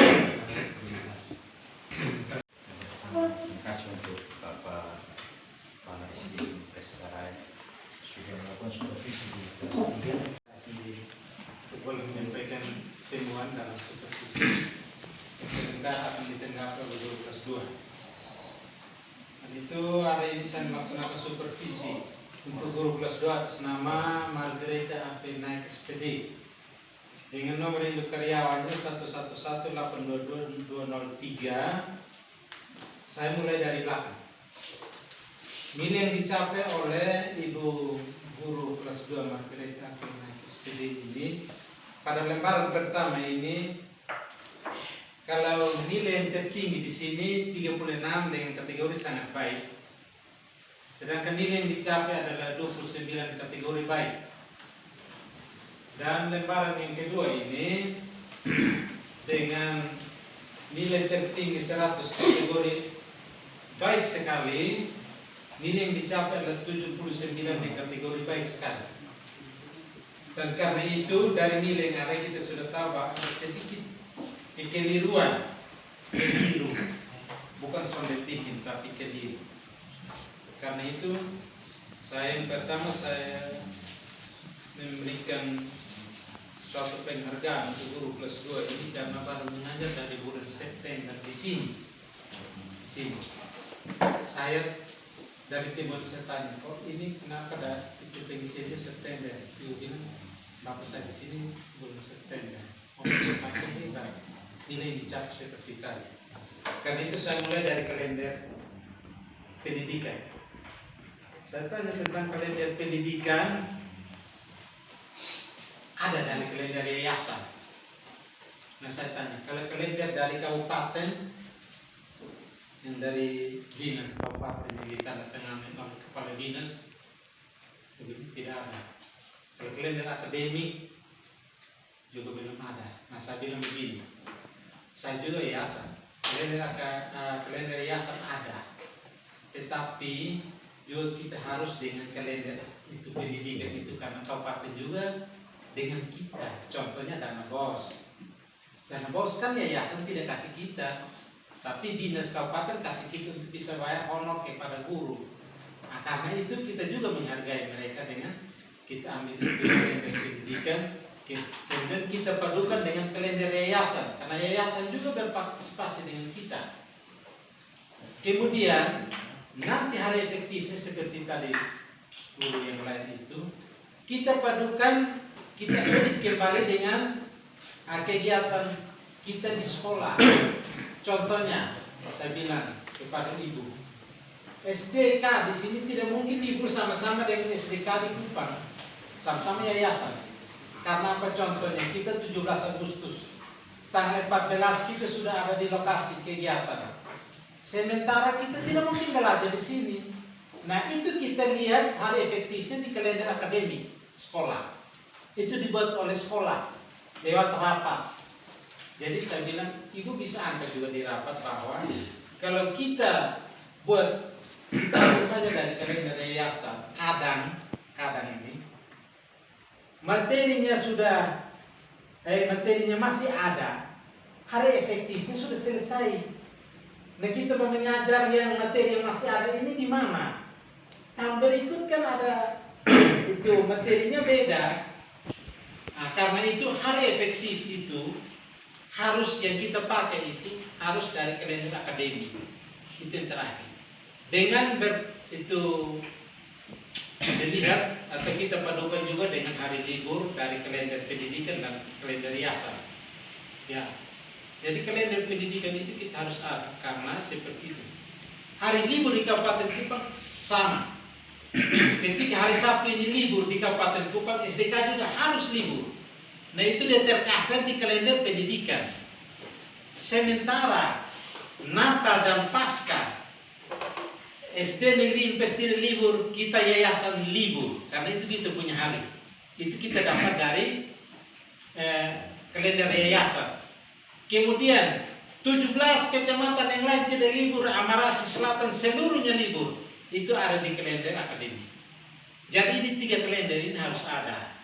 Speaker 3: Terima
Speaker 7: kasih untuk Bapak Kepala SD Pestarai sudah melakukan supervisi di kelas 3.
Speaker 3: boleh menyampaikan temuan dalam supervisi yang sebentar akan ditanggapi oleh guru kelas 2. Dan itu hari ini saya melaksanakan supervisi untuk guru kelas 2 atas nama Margareta Apenaik SPD dengan nomor induk karyawannya 111822203. Saya mulai dari belakang. Nilai yang dicapai oleh Ibu Guru kelas 2 Margareta Apenaik SPD ini pada lembaran pertama ini, kalau nilai yang tertinggi di sini 36 dengan kategori sangat baik, sedangkan nilai yang dicapai adalah 29 kategori baik. Dan lembaran yang kedua ini dengan nilai tertinggi 100 kategori baik sekali, nilai yang dicapai adalah 79 di kategori baik sekali. Dan karena itu dari nilai yang ada kita sudah tahu bahwa ada sedikit kekeliruan, keliru, bukan soal bikin tapi keliru. Karena itu yang pertama saya memberikan suatu penghargaan untuk guru kelas 2 ini karena baru mengajar dari bulan September di sini. Saya dari timur saya tanya, kok ini kenapa ada itu pengisiannya September? Dia bilang, bapak saya di sini bulan September. Ini nilai dicapai seperti tadi. Karena itu saya mulai dari kalender pendidikan. Saya tanya tentang kalender pendidikan, ada dari kalender yayasan. Nah saya tanya, kalau kalender dari kabupaten, yang dari dinas kabupaten yang ditandatangani oleh kepala dinas, tidak ada. Kalau kalender akademik juga belum ada. Nah saya bilang begini, saya juga yayasan, kalender yayasan ada, tetapi juga kita harus dengan kalender itu pendidikan itu karena kabupaten juga dengan kita. Contohnya dana bos. Dana bos kan yayasan tidak kasih kita, tapi dinas kabupaten kasih kita untuk bisa bayar honor kepada guru. Nah, karena itu kita juga menghargai mereka dengan kita ambil itu kalender pendidikan, kemudian kita padukan dengan kalender yayasan, karena yayasan juga berpartisipasi dengan kita. Kemudian nanti hari efektifnya seperti tadi guru yang lain itu, kita padukan, kita edit kembali dengan kegiatan kita di sekolah. Contohnya, saya bilang kepada ibu, SDK di sini tidak mungkin libur sama-sama dengan SDK di Kupang, sama-sama yayasan. Karena apa contohnya? Kita 17 Agustus, tanggal 14 kita sudah ada di lokasi kegiatan. Sementara kita tidak mungkin belajar di sini. Nah itu kita lihat hari efektifnya di kalender akademik sekolah. Itu dibuat oleh sekolah lewat rapat. Jadi saya bilang, ibu bisa angkat juga di rapat bahwa kalau kita buat, kita ambil saja dari kalender yayasan, kadang ini materinya materinya masih ada, hari efektifnya sudah selesai. Nah kita mau mengajar yang materi yang masih ada ini di mana? Tahun berikut kan ada itu materinya beda. Nah, karena itu hari efektif itu harus yang kita pakai itu harus dari kalender akademik. Itu yang terakhir. Dengan dilihat atau kita padukan juga dengan hari libur dari kalender pendidikan dan kalender yayasan. Ya. Jadi kalender pendidikan itu kita harus ada karena seperti itu. Hari libur di Kabupaten Kupang sama. Ketika hari Sabtu ini libur di Kabupaten Kupang, SDK juga harus libur. Nah itu dia tercover di kalender pendidikan. Sementara Natal dan Paskah SD negeri Impestiri libur, kita yayasan libur karena itu kita punya hari. Itu kita dapat dari kalender yayasan. Kemudian 17 kecamatan yang lain tidak libur, Amarasi Selatan seluruhnya libur. Itu ada di kalender akademik. Jadi ini 3 kalender ini harus ada.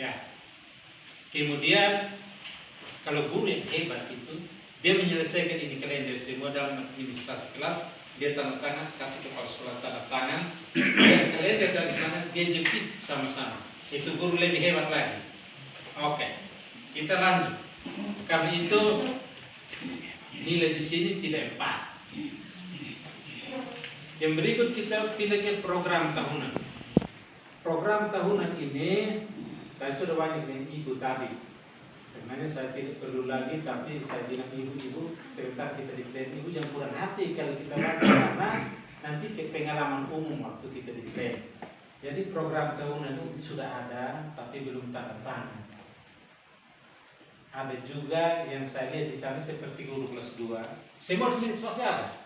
Speaker 3: Ya. Kemudian kalau guru yang hebat itu dia menyelesaikan ini kalender semua dalam administrasi kelas, dia tanda tangan, kasih kepala sekolah tanda tangan, dan kalender dari sana dia jepit sama-sama. Itu guru lebih hebat lagi. Oke, kita lanjut. Karena itu nilai di sini tidak 4. Yang berikut kita pindah ke program tahunan. Program tahunan ini saya sudah banyak dengan ibu tadi. Sebenarnya saya tidak perlu lagi, tapi saya bilang ibu-ibu sebentar kita di-plan. Ibu jangan kurang hati kalau kita baca karena nanti ke pengalaman umum waktu kita di-plan. Jadi program tahunan ini sudah ada, tapi belum tanda tangan. Ada juga yang saya lihat di sana seperti guru kelas 2. Semua administrasi ada.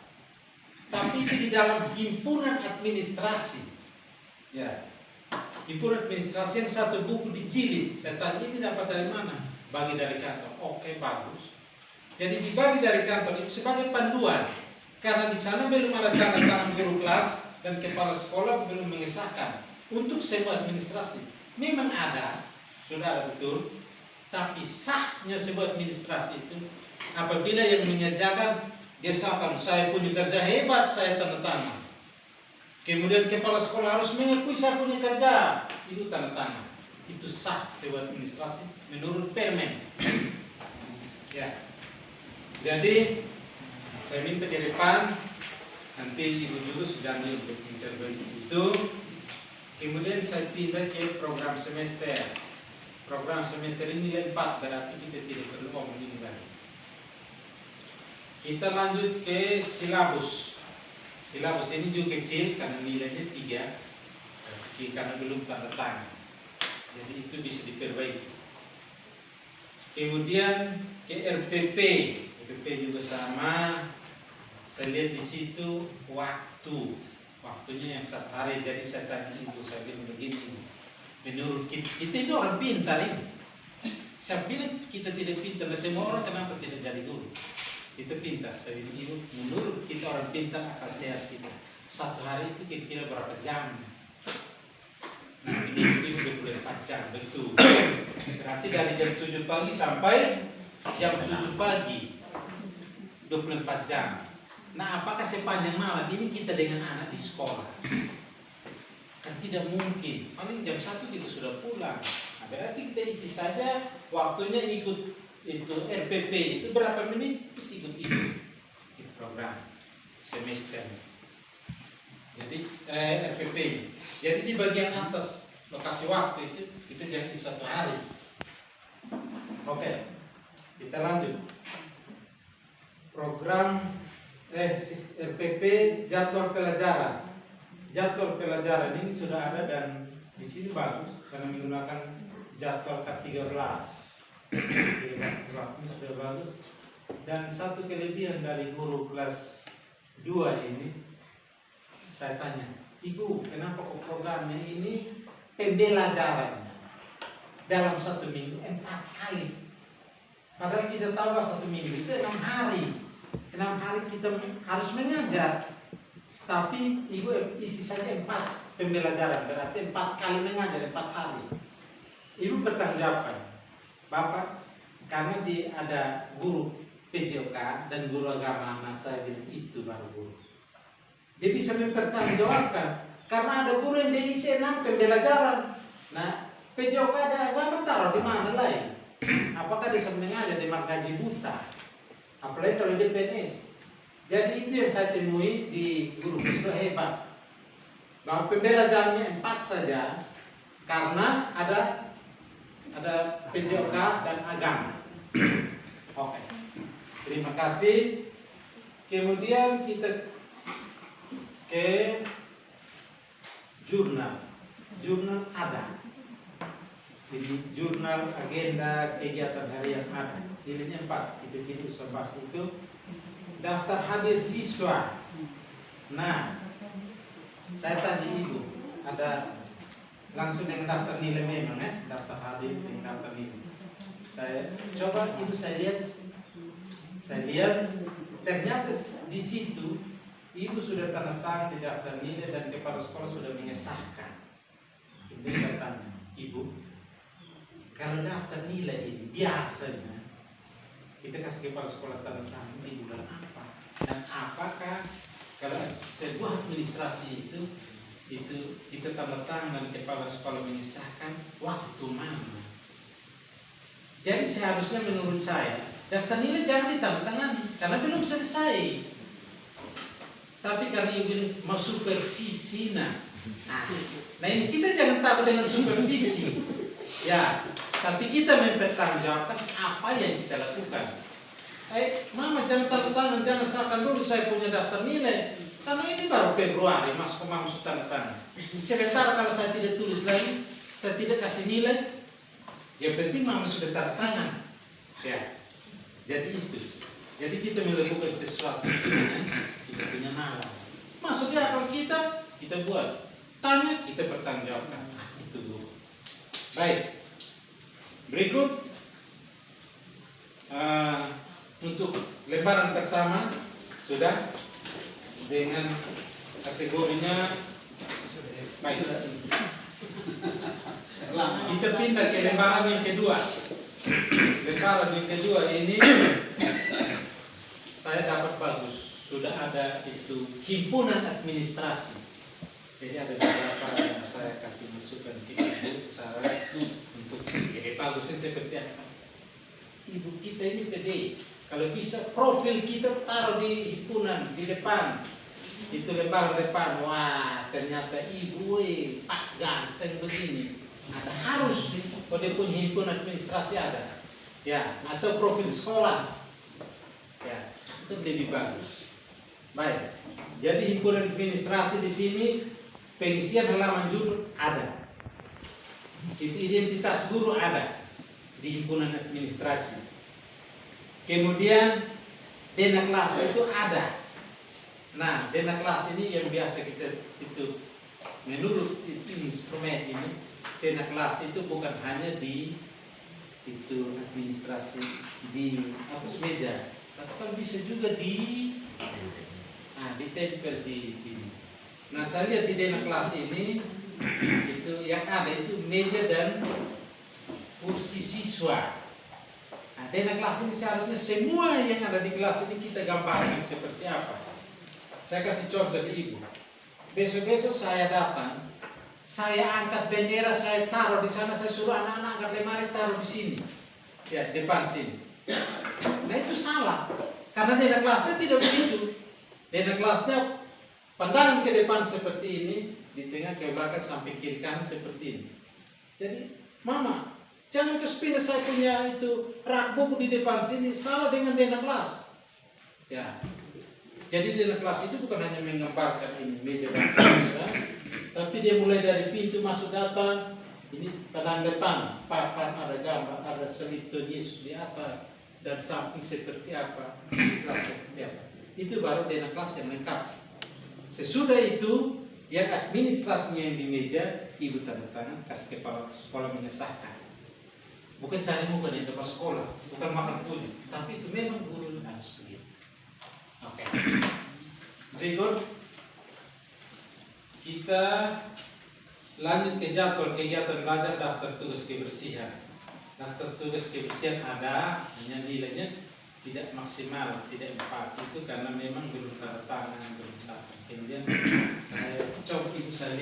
Speaker 3: Tapi itu di dalam himpunan administrasi. Ya. Himpunan administrasi yang satu buku dijilid. Saya tanya ini dapat dari mana? Bagi dari kantor. Oke, bagus. Jadi dibagi dari kantor itu sebagai panduan. Karena di sana belum ada tanda tangan guru kelas dan kepala sekolah belum mengesahkan untuk semua administrasi. Memang ada, sudah ada betul. Tapi sahnya sebuah administrasi itu apabila yang mengerjakan dia sahkan, saya punya kerja hebat, saya tanda tangan. Kemudian kepala sekolah harus mengakui saya punya kerja, itu tanda tangan. Itu sah sebuah administrasi menurut Permen. Ya. Jadi saya minta di depan, nanti ibu dulu sudah untuk intervensi itu. Kemudian saya pindah ke program semester. Program semester ini nilai 4, berarti kita tidak perlu ngomong ini lagi. Kita lanjut ke silabus. Silabus ini juga kecil karena nilainya 3, karena belum tanda tangan. Jadi itu bisa diperbaiki. Kemudian ke RPP juga sama. Saya lihat di situ waktunya yang 1 hari. Jadi saya tanya ibu, saya bilang begini, menurut kita ini orang pintar ini. Saya bilang kita tidak pintar, semua orang kenapa tidak jadi guru? Kita pintar, saya bilang ibu, menurut kita orang pintar, akal sehat kita 1 hari itu kira-kira berapa jam? Nah ini 24 jam, betul. Berarti dari jam 7 pagi sampai jam 7 pagi 24 jam. Nah apakah sepanjang malam ini kita dengan anak di sekolah? Kan tidak mungkin, paling jam 1 kita sudah pulang. Nah, berarti kita isi saja waktunya ikut itu RPP itu berapa menit bisa ikut program semester. Jadi RPP. Jadi di bagian atas lokasi waktu itu jadi 1 hari. Oke, kita lanjut. Program RPP jadwal pelajaran. Jadwal pelajaran ini sudah ada dan di sini bagus karena menggunakan jadwal K13. Ini sudah bagus. Dan satu kelebihan dari guru kelas 2 ini, saya tanya, Ibu, kenapa kok programnya ini pembelajarannya dalam 1 minggu 4 kali? Padahal kita tahu bahwa 1 minggu itu 6 hari. 6 hari kita harus mengajar. Tapi Ibu isi saja 4 pembelajaran, berarti 4 kali mengajar 4 hari. Ibu bertanggung jawab. Bapak, karena ada guru PJOK dan guru agama, nah saya bilang itu baru guru. Dia bisa mempertanggungjawabkan karena ada guru yang dia isi 6 pembelajaran. Nah, PJOK ada agama taruh di mana lain? Apakah dia mengajar di gaji buta? Apalagi kalau dia PNS. Jadi itu yang saya temui di guru itu hebat. Bahwa pembelajarannya 4 saja karena ada PJOK dan agama. Oke. Terima kasih. Kemudian kita ke jurnal. Jurnal ada. Jadi jurnal, agenda, kegiatan harian ada. Jilidnya 4. Itu sebab itu daftar hadir siswa. Nah, saya tanya Ibu, ada langsung dengan daftar nilai memang daftar hadir dengan daftar nilai. Saya coba Ibu saya lihat ternyata di situ Ibu sudah tanda tangan di daftar nilai dan kepala sekolah sudah mengesahkan. Itu saya tanya Ibu, kalau daftar nilai ini biasanya kita kasih kepala sekolah tanda tangan di bulan apa? Dan apakah kalau sebuah administrasi itu kita tanda tangan dan kepala sekolah mengesahkan waktu mana? Jadi seharusnya menurut saya daftar nilai jangan ditandatangani karena belum selesai. Tapi karena ibu mau supervisi, nah ini kita jangan takut dengan supervisi, ya. Tapi kita mempertanggungjawabkan apa yang kita lakukan. Mama jangan tanda tangan, jangan salahkan dulu saya punya daftar nilai. Karena ini baru Februari, masuk tanda tangan. Sebentar kalau saya tidak tulis lagi, saya tidak kasih nilai, yang penting mama sudah tanda tangan. Ya, jadi itu. Jadi kita melakukan sesuatu, kita punya nalar. Masuk di akal kita buat. Tanya, kita bertanggungjawabkan. Nah, itu dulu. Baik. Berikut untuk lembaran pertama sudah dengan kategorinya baik. Kita pindah ke lembaran yang kedua. Lembaran yang kedua ini saya dapat bagus. Sudah ada itu himpunan administrasi. Jadi ada beberapa yang saya kasih masukan ke ibu, saya untuk jadi bagusnya seperti apa? Ibu kita ini pede. Kalau bisa profil kita taruh di himpunan di depan. Itu lembaran depan. Wah, ternyata ibu Pak ganteng begini. Ada harus kalau dia punya himpunan administrasi ada. Ya, atau profil sekolah. Ya, itu lebih bagus. Baik. Jadi himpunan administrasi di sini pengisian halaman judul ada. Identitas guru ada di himpunan administrasi. Kemudian dana kelas itu ada. Nah, dana kelas ini yang biasa kita itu menurut instrumen ini, dana kelas itu bukan hanya di itu administrasi di atas meja, tapi kalau bisa juga ditempel di ini. Nah, saya lihat di dana kelas ini itu yang ada itu meja dan kursi siswa. Nah, dana kelas ini seharusnya semua yang ada di kelas ini kita gambarkan seperti apa. Saya kasih contoh di Ibu. Besok-besok saya datang, saya angkat bendera, saya taruh di sana, saya suruh anak-anak angkat lemari taruh di sini, ya depan sini. Nah itu salah, karena dana kelasnya tidak begitu. Dana kelasnya pandangan ke depan seperti ini, di tengah ke belakang sampai kiri kanan seperti ini. Jadi, Mama, jangan terus pindah saya punya itu rak buku di depan sini, salah dengan dana kelas. Ya, jadi dana kelas itu bukan hanya menggambarkan ini meja dan kursi, tapi dia mulai dari pintu masuk datang, ini padang depan, papan ada gambar, ada selito Yesus di atas, dan samping seperti apa, di kelas seperti apa. Itu baru dana kelas yang lengkap. Sesudah itu, yang administrasinya yang di meja, Ibu tanda tangan, kasih kepala sekolah mengesahkan. Bukan cari muka di tempat sekolah, bukan makan kulit, tapi itu memang guru harus begitu. Oke. Berikut kita lanjut ke jadwal kegiatan belajar daftar tugas kebersihan. Daftar tugas kebersihan ada, hanya nilainya tidak maksimal, tidak 4 itu karena memang belum tanda tangan, belum satu. Kemudian saya coba Ibu saya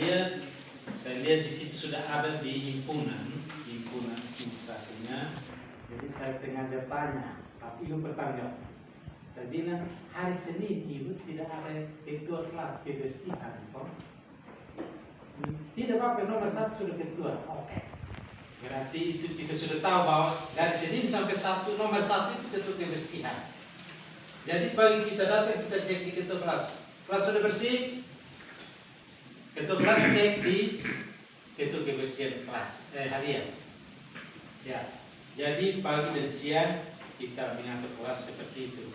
Speaker 3: lihat di situ sudah ada di himpunan administrasinya. Jadi saya sengaja tanya, tapi Ibu bertanggung. Saya bilang hari Senin Ibu tidak ada ketua kelas kebersihan, toh? Tidak apa-apa, nomor 1 sudah ketua. Oke. Berarti itu kita sudah tahu bahwa dari Senin sampai Sabtu nomor 1 itu ketua kebersihan. Jadi pagi kita datang kita cek di ketua kelas. Kelas sudah bersih. Ketua kelas cek di ketua kebersihan kelas harian. Ya. Jadi pagi dan siang kita mengatur kelas seperti itu.